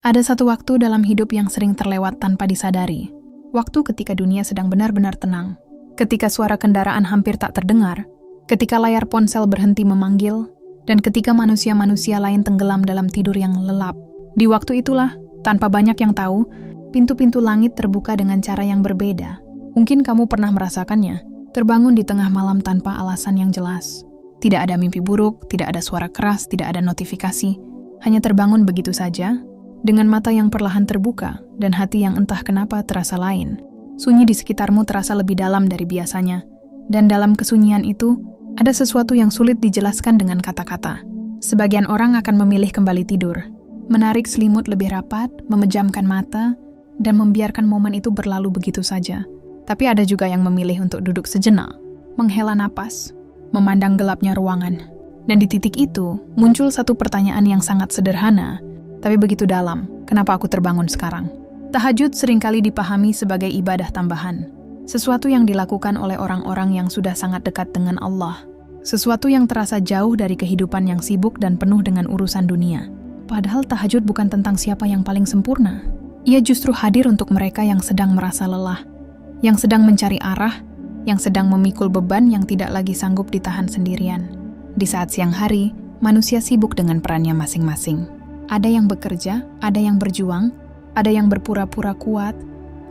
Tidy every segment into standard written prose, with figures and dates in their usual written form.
Ada satu waktu dalam hidup yang sering terlewat tanpa disadari. Waktu ketika dunia sedang benar-benar tenang. Ketika suara kendaraan hampir tak terdengar. Ketika layar ponsel berhenti memanggil. Dan ketika manusia-manusia lain tenggelam dalam tidur yang lelap. Di waktu itulah, tanpa banyak yang tahu, pintu-pintu langit terbuka dengan cara yang berbeda. Mungkin kamu pernah merasakannya. Terbangun di tengah malam tanpa alasan yang jelas. Tidak ada mimpi buruk, tidak ada suara keras, tidak ada notifikasi. Hanya terbangun begitu saja. Dengan mata yang perlahan terbuka dan hati yang entah kenapa terasa lain. Sunyi di sekitarmu terasa lebih dalam dari biasanya. Dan dalam kesunyian itu, ada sesuatu yang sulit dijelaskan dengan kata-kata. Sebagian orang akan memilih kembali tidur. Menarik selimut lebih rapat, memejamkan mata, dan membiarkan momen itu berlalu begitu saja. Tapi ada juga yang memilih untuk duduk sejenak, menghela napas, memandang gelapnya ruangan. Dan di titik itu, muncul satu pertanyaan yang sangat sederhana, tapi begitu dalam, kenapa aku terbangun sekarang? Tahajud seringkali dipahami sebagai ibadah tambahan. Sesuatu yang dilakukan oleh orang-orang yang sudah sangat dekat dengan Allah. Sesuatu yang terasa jauh dari kehidupan yang sibuk dan penuh dengan urusan dunia. Padahal tahajud bukan tentang siapa yang paling sempurna. Ia justru hadir untuk mereka yang sedang merasa lelah. Yang sedang mencari arah, yang sedang memikul beban yang tidak lagi sanggup ditahan sendirian. Di saat siang hari, manusia sibuk dengan perannya masing-masing. Ada yang bekerja, ada yang berjuang, ada yang berpura-pura kuat,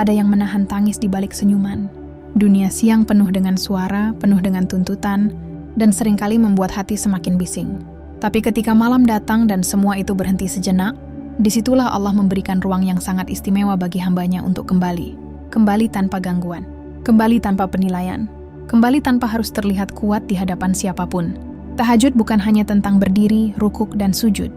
ada yang menahan tangis di balik senyuman. Dunia siang penuh dengan suara, penuh dengan tuntutan, dan seringkali membuat hati semakin bising. Tapi ketika malam datang dan semua itu berhenti sejenak, disitulah Allah memberikan ruang yang sangat istimewa bagi hambanya untuk kembali. Kembali tanpa gangguan, kembali tanpa penilaian, kembali tanpa harus terlihat kuat di hadapan siapapun. Tahajud bukan hanya tentang berdiri, rukuk, dan sujud.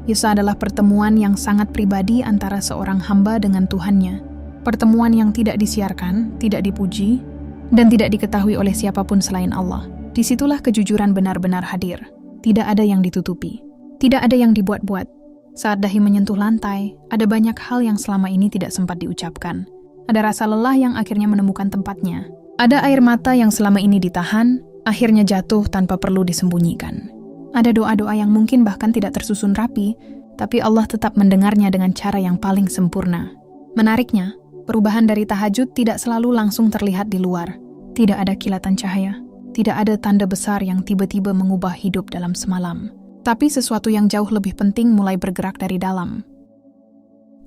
Isa adalah pertemuan yang sangat pribadi antara seorang hamba dengan Tuhannya. Pertemuan yang tidak disiarkan, tidak dipuji, dan tidak diketahui oleh siapapun selain Allah. Disitulah kejujuran benar-benar hadir. Tidak ada yang ditutupi. Tidak ada yang dibuat-buat. Saat dahi menyentuh lantai, ada banyak hal yang selama ini tidak sempat diucapkan. Ada rasa lelah yang akhirnya menemukan tempatnya. Ada air mata yang selama ini ditahan, akhirnya jatuh tanpa perlu disembunyikan. Ada doa-doa yang mungkin bahkan tidak tersusun rapi, tapi Allah tetap mendengarnya dengan cara yang paling sempurna. Menariknya, perubahan dari tahajud tidak selalu langsung terlihat di luar. Tidak ada kilatan cahaya, tidak ada tanda besar yang tiba-tiba mengubah hidup dalam semalam. Tapi sesuatu yang jauh lebih penting mulai bergerak dari dalam.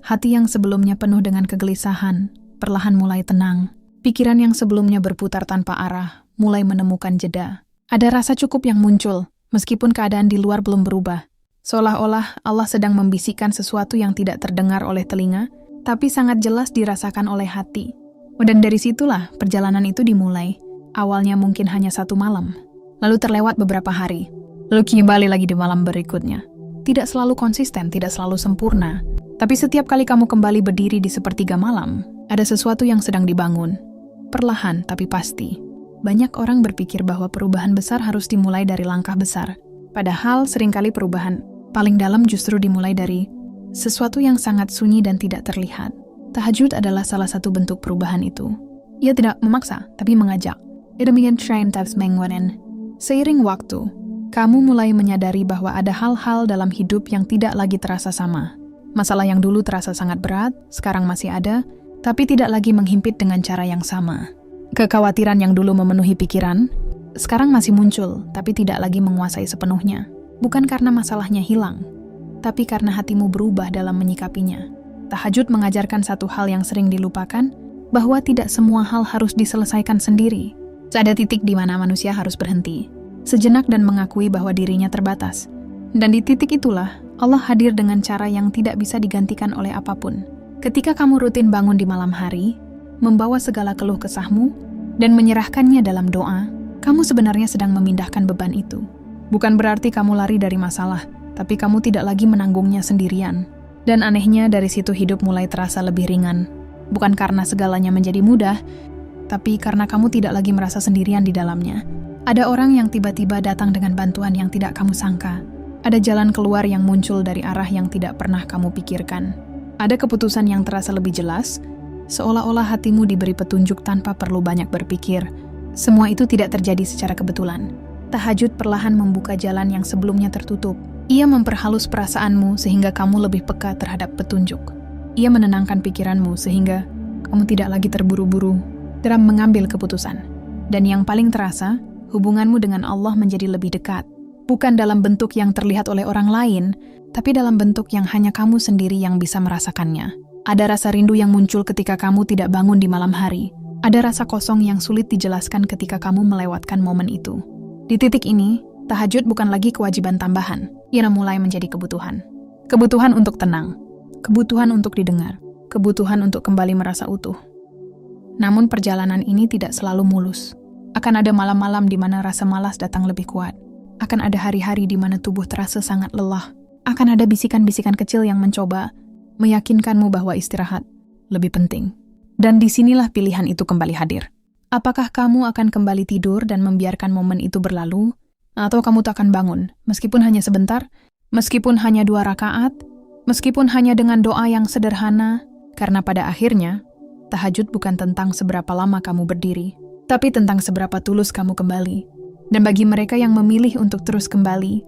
Hati yang sebelumnya penuh dengan kegelisahan, perlahan mulai tenang. Pikiran yang sebelumnya berputar tanpa arah, mulai menemukan jeda. Ada rasa cukup yang muncul, meskipun keadaan di luar belum berubah. Seolah-olah Allah sedang membisikkan sesuatu yang tidak terdengar oleh telinga, tapi sangat jelas dirasakan oleh hati. Dan dari situlah perjalanan itu dimulai. Awalnya mungkin hanya satu malam, lalu terlewat beberapa hari, lalu kembali lagi di malam berikutnya. Tidak selalu konsisten, tidak selalu sempurna, tapi setiap kali kamu kembali berdiri di sepertiga malam, ada sesuatu yang sedang dibangun. Perlahan tapi pasti. Banyak orang berpikir bahwa perubahan besar harus dimulai dari langkah besar. Padahal seringkali perubahan paling dalam justru dimulai dari sesuatu yang sangat sunyi dan tidak terlihat. Tahajud adalah salah satu bentuk perubahan itu. Ia tidak memaksa, tapi mengajak. Seiring waktu, kamu mulai menyadari bahwa ada hal-hal dalam hidup yang tidak lagi terasa sama. Masalah yang dulu terasa sangat berat, sekarang masih ada, tapi tidak lagi menghimpit dengan cara yang sama. Kekhawatiran yang dulu memenuhi pikiran, sekarang masih muncul, tapi tidak lagi menguasai sepenuhnya. Bukan karena masalahnya hilang, tapi karena hatimu berubah dalam menyikapinya. Tahajud mengajarkan satu hal yang sering dilupakan, bahwa tidak semua hal harus diselesaikan sendiri. Ada titik di mana manusia harus berhenti, sejenak dan mengakui bahwa dirinya terbatas. Dan di titik itulah, Allah hadir dengan cara yang tidak bisa digantikan oleh apapun. Ketika kamu rutin bangun di malam hari, membawa segala keluh kesahmu, dan menyerahkannya dalam doa, kamu sebenarnya sedang memindahkan beban itu. Bukan berarti kamu lari dari masalah, tapi kamu tidak lagi menanggungnya sendirian. Dan anehnya dari situ hidup mulai terasa lebih ringan. Bukan karena segalanya menjadi mudah, tapi karena kamu tidak lagi merasa sendirian di dalamnya. Ada orang yang tiba-tiba datang dengan bantuan yang tidak kamu sangka. Ada jalan keluar yang muncul dari arah yang tidak pernah kamu pikirkan. Ada keputusan yang terasa lebih jelas, seolah-olah hatimu diberi petunjuk tanpa perlu banyak berpikir. Semua itu tidak terjadi secara kebetulan. Tahajud perlahan membuka jalan yang sebelumnya tertutup. Ia memperhalus perasaanmu sehingga kamu lebih peka terhadap petunjuk. Ia menenangkan pikiranmu sehingga kamu tidak lagi terburu-buru dalam mengambil keputusan. Dan yang paling terasa, hubunganmu dengan Allah menjadi lebih dekat. Bukan dalam bentuk yang terlihat oleh orang lain, tapi dalam bentuk yang hanya kamu sendiri yang bisa merasakannya. Ada rasa rindu yang muncul ketika kamu tidak bangun di malam hari. Ada rasa kosong yang sulit dijelaskan ketika kamu melewatkan momen itu. Di titik ini, tahajud bukan lagi kewajiban tambahan. Ia mulai menjadi kebutuhan. Kebutuhan untuk tenang. Kebutuhan untuk didengar. Kebutuhan untuk kembali merasa utuh. Namun perjalanan ini tidak selalu mulus. Akan ada malam-malam di mana rasa malas datang lebih kuat. Akan ada hari-hari di mana tubuh terasa sangat lelah. Akan ada bisikan-bisikan kecil yang mencoba meyakinkanmu bahwa istirahat lebih penting. Dan disinilah pilihan itu kembali hadir. Apakah kamu akan kembali tidur dan membiarkan momen itu berlalu? Atau kamu tak akan bangun, meskipun hanya sebentar, meskipun hanya 2 rakaat, meskipun hanya dengan doa yang sederhana, karena pada akhirnya, tahajud bukan tentang seberapa lama kamu berdiri, tapi tentang seberapa tulus kamu kembali. Dan bagi mereka yang memilih untuk terus kembali,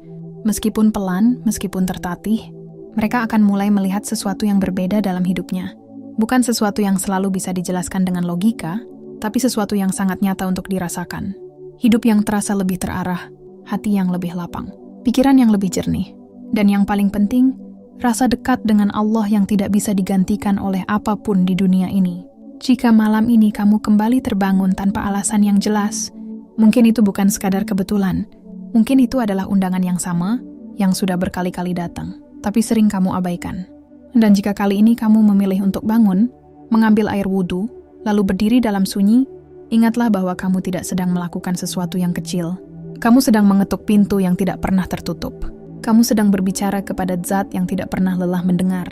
meskipun pelan, meskipun tertatih, mereka akan mulai melihat sesuatu yang berbeda dalam hidupnya. Bukan sesuatu yang selalu bisa dijelaskan dengan logika, tapi sesuatu yang sangat nyata untuk dirasakan. Hidup yang terasa lebih terarah, hati yang lebih lapang, pikiran yang lebih jernih, dan yang paling penting, rasa dekat dengan Allah yang tidak bisa digantikan oleh apapun di dunia ini. Jika malam ini kamu kembali terbangun tanpa alasan yang jelas, mungkin itu bukan sekadar kebetulan. Mungkin itu adalah undangan yang sama, yang sudah berkali-kali datang, tapi sering kamu abaikan. Dan jika kali ini kamu memilih untuk bangun, mengambil air wudhu, lalu berdiri dalam sunyi, ingatlah bahwa kamu tidak sedang melakukan sesuatu yang kecil. Kamu sedang mengetuk pintu yang tidak pernah tertutup. Kamu sedang berbicara kepada zat yang tidak pernah lelah mendengar.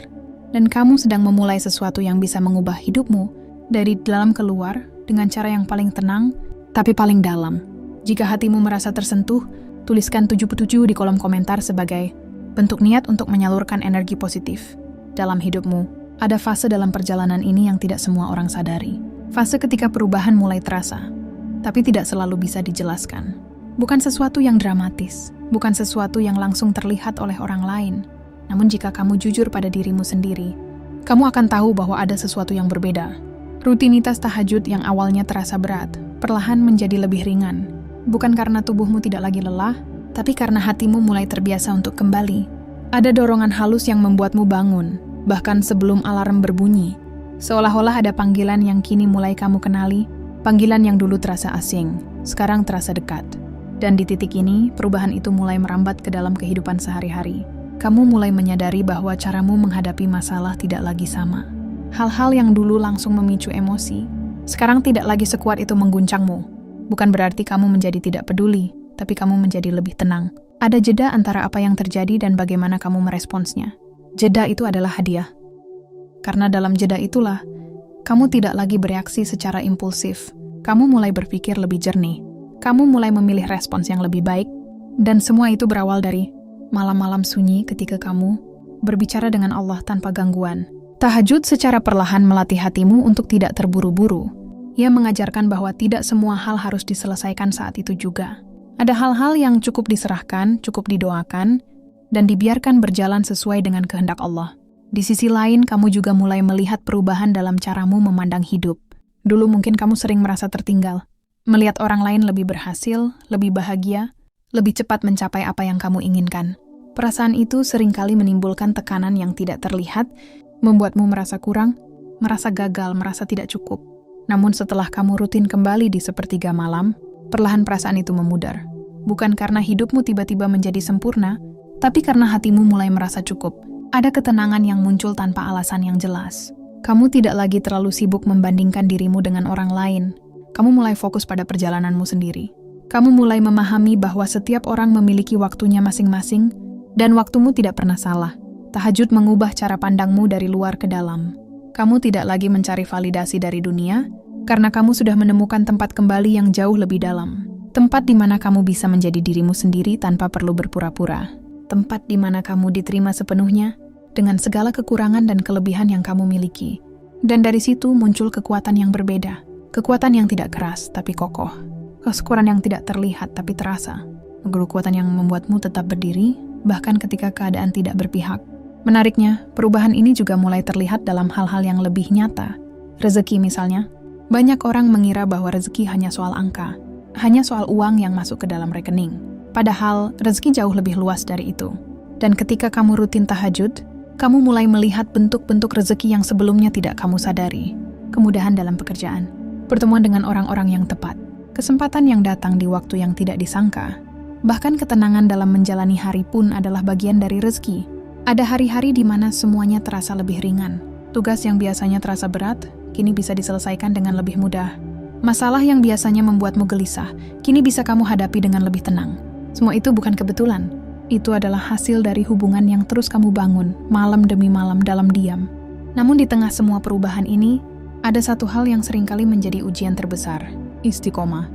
Dan kamu sedang memulai sesuatu yang bisa mengubah hidupmu dari dalam keluar dengan cara yang paling tenang, tapi paling dalam. Jika hatimu merasa tersentuh, tuliskan 77 di kolom komentar sebagai bentuk niat untuk menyalurkan energi positif. Dalam hidupmu, ada fase dalam perjalanan ini yang tidak semua orang sadari. Fase ketika perubahan mulai terasa, tapi tidak selalu bisa dijelaskan. Bukan sesuatu yang dramatis, bukan sesuatu yang langsung terlihat oleh orang lain. Namun jika kamu jujur pada dirimu sendiri, kamu akan tahu bahwa ada sesuatu yang berbeda. Rutinitas tahajud yang awalnya terasa berat, perlahan menjadi lebih ringan. Bukan karena tubuhmu tidak lagi lelah, tapi karena hatimu mulai terbiasa untuk kembali. Ada dorongan halus yang membuatmu bangun, bahkan sebelum alarm berbunyi. Seolah-olah ada panggilan yang kini mulai kamu kenali, panggilan yang dulu terasa asing, sekarang terasa dekat. Dan di titik ini, perubahan itu mulai merambat ke dalam kehidupan sehari-hari. Kamu mulai menyadari bahwa caramu menghadapi masalah tidak lagi sama. Hal-hal yang dulu langsung memicu emosi, sekarang tidak lagi sekuat itu mengguncangmu. Bukan berarti kamu menjadi tidak peduli, tapi kamu menjadi lebih tenang. Ada jeda antara apa yang terjadi dan bagaimana kamu meresponsnya. Jeda itu adalah hadiah. Karena dalam jeda itulah, kamu tidak lagi bereaksi secara impulsif. Kamu mulai berpikir lebih jernih. Kamu mulai memilih respons yang lebih baik, dan semua itu berawal dari malam-malam sunyi ketika kamu berbicara dengan Allah tanpa gangguan. Tahajud secara perlahan melatih hatimu untuk tidak terburu-buru. Ia mengajarkan bahwa tidak semua hal harus diselesaikan saat itu juga. Ada hal-hal yang cukup diserahkan, cukup didoakan, dan dibiarkan berjalan sesuai dengan kehendak Allah. Di sisi lain, kamu juga mulai melihat perubahan dalam caramu memandang hidup. Dulu mungkin kamu sering merasa tertinggal. Melihat orang lain lebih berhasil, lebih bahagia, lebih cepat mencapai apa yang kamu inginkan. Perasaan itu seringkali menimbulkan tekanan yang tidak terlihat, membuatmu merasa kurang, merasa gagal, merasa tidak cukup. Namun setelah kamu rutin kembali di sepertiga malam, perlahan perasaan itu memudar. Bukan karena hidupmu tiba-tiba menjadi sempurna, tapi karena hatimu mulai merasa cukup. Ada ketenangan yang muncul tanpa alasan yang jelas. Kamu tidak lagi terlalu sibuk membandingkan dirimu dengan orang lain. Kamu mulai fokus pada perjalananmu sendiri. Kamu mulai memahami bahwa setiap orang memiliki waktunya masing-masing, dan waktumu tidak pernah salah. Tahajud mengubah cara pandangmu dari luar ke dalam. Kamu tidak lagi mencari validasi dari dunia, karena kamu sudah menemukan tempat kembali yang jauh lebih dalam. Tempat di mana kamu bisa menjadi dirimu sendiri tanpa perlu berpura-pura. Tempat di mana kamu diterima sepenuhnya, dengan segala kekurangan dan kelebihan yang kamu miliki. Dan dari situ muncul kekuatan yang berbeda. Kekuatan yang tidak keras, tapi kokoh. Kekuatan yang tidak terlihat, tapi terasa. Kekuatan yang membuatmu tetap berdiri, bahkan ketika keadaan tidak berpihak. Menariknya, perubahan ini juga mulai terlihat dalam hal-hal yang lebih nyata. Rezeki misalnya, banyak orang mengira bahwa rezeki hanya soal angka, hanya soal uang yang masuk ke dalam rekening. Padahal, rezeki jauh lebih luas dari itu. Dan ketika kamu rutin tahajud, kamu mulai melihat bentuk-bentuk rezeki yang sebelumnya tidak kamu sadari. Kemudahan dalam pekerjaan, pertemuan dengan orang-orang yang tepat, kesempatan yang datang di waktu yang tidak disangka. Bahkan ketenangan dalam menjalani hari pun adalah bagian dari rezeki. Ada hari-hari di mana semuanya terasa lebih ringan. Tugas yang biasanya terasa berat, kini bisa diselesaikan dengan lebih mudah. Masalah yang biasanya membuatmu gelisah, kini bisa kamu hadapi dengan lebih tenang. Semua itu bukan kebetulan. Itu adalah hasil dari hubungan yang terus kamu bangun, malam demi malam dalam diam. Namun di tengah semua perubahan ini, ada satu hal yang seringkali menjadi ujian terbesar, istiqomah.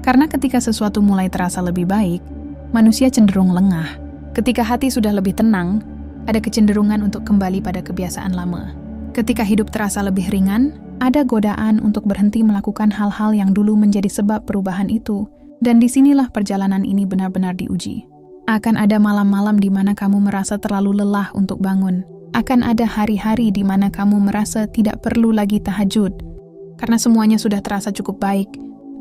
Karena ketika sesuatu mulai terasa lebih baik, manusia cenderung lengah. Ketika hati sudah lebih tenang, ada kecenderungan untuk kembali pada kebiasaan lama. Ketika hidup terasa lebih ringan, ada godaan untuk berhenti melakukan hal-hal yang dulu menjadi sebab perubahan itu. Dan disinilah perjalanan ini benar-benar diuji. Akan ada malam-malam di mana kamu merasa terlalu lelah untuk bangun. Akan ada hari-hari di mana kamu merasa tidak perlu lagi tahajud. Karena semuanya sudah terasa cukup baik.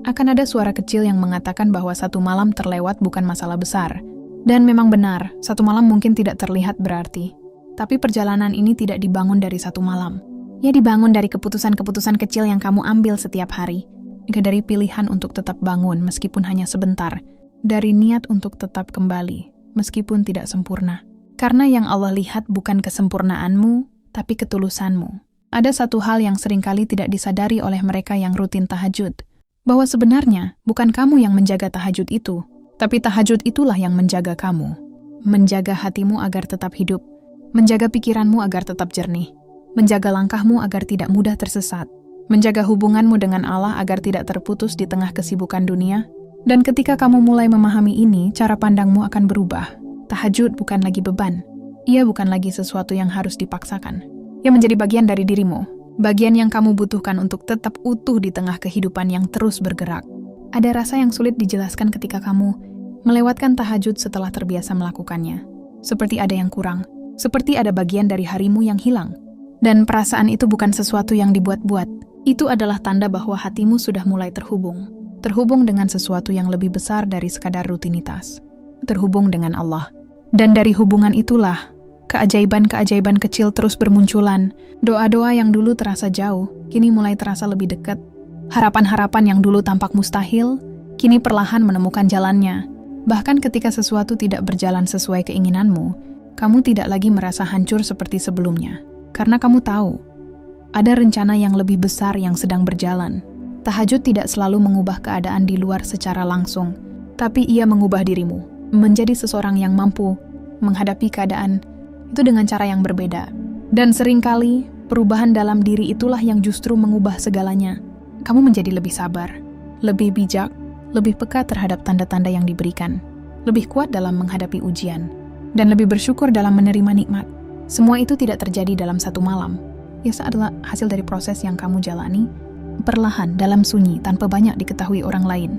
Akan ada suara kecil yang mengatakan bahwa satu malam terlewat bukan masalah besar. Dan memang benar, satu malam mungkin tidak terlihat berarti. Tapi perjalanan ini tidak dibangun dari satu malam. Ia dibangun dari keputusan-keputusan kecil yang kamu ambil setiap hari. Dari pilihan untuk tetap bangun meskipun hanya sebentar. Dari niat untuk tetap kembali, meskipun tidak sempurna. Karena yang Allah lihat bukan kesempurnaanmu, tapi ketulusanmu. Ada satu hal yang seringkali tidak disadari oleh mereka yang rutin tahajud. Bahwa sebenarnya bukan kamu yang menjaga tahajud itu, tapi tahajud itulah yang menjaga kamu. Menjaga hatimu agar tetap hidup, menjaga pikiranmu agar tetap jernih, menjaga langkahmu agar tidak mudah tersesat, menjaga hubunganmu dengan Allah agar tidak terputus di tengah kesibukan dunia. Dan ketika kamu mulai memahami ini, cara pandangmu akan berubah. Tahajud bukan lagi beban. Ia bukan lagi sesuatu yang harus dipaksakan. Ia menjadi bagian dari dirimu. Bagian yang kamu butuhkan untuk tetap utuh di tengah kehidupan yang terus bergerak. Ada rasa yang sulit dijelaskan ketika kamu melewatkan tahajud setelah terbiasa melakukannya. Seperti ada yang kurang. Seperti ada bagian dari harimu yang hilang. Dan perasaan itu bukan sesuatu yang dibuat-buat. Itu adalah tanda bahwa hatimu sudah mulai terhubung. Terhubung dengan sesuatu yang lebih besar dari sekadar rutinitas. Terhubung dengan Allah. Dan dari hubungan itulah, keajaiban-keajaiban kecil terus bermunculan. Doa-doa yang dulu terasa jauh, kini mulai terasa lebih dekat. Harapan-harapan yang dulu tampak mustahil, kini perlahan menemukan jalannya. Bahkan ketika sesuatu tidak berjalan sesuai keinginanmu, kamu tidak lagi merasa hancur seperti sebelumnya. Karena kamu tahu, ada rencana yang lebih besar yang sedang berjalan. Tahajud tidak selalu mengubah keadaan di luar secara langsung, tapi ia mengubah dirimu, menjadi seseorang yang mampu menghadapi keadaan itu dengan cara yang berbeda. Dan seringkali, perubahan dalam diri itulah yang justru mengubah segalanya. Kamu menjadi lebih sabar, lebih bijak, lebih peka terhadap tanda-tanda yang diberikan, lebih kuat dalam menghadapi ujian, dan lebih bersyukur dalam menerima nikmat. Semua itu tidak terjadi dalam satu malam. Ia adalah hasil dari proses yang kamu jalani, perlahan dalam sunyi tanpa banyak diketahui orang lain.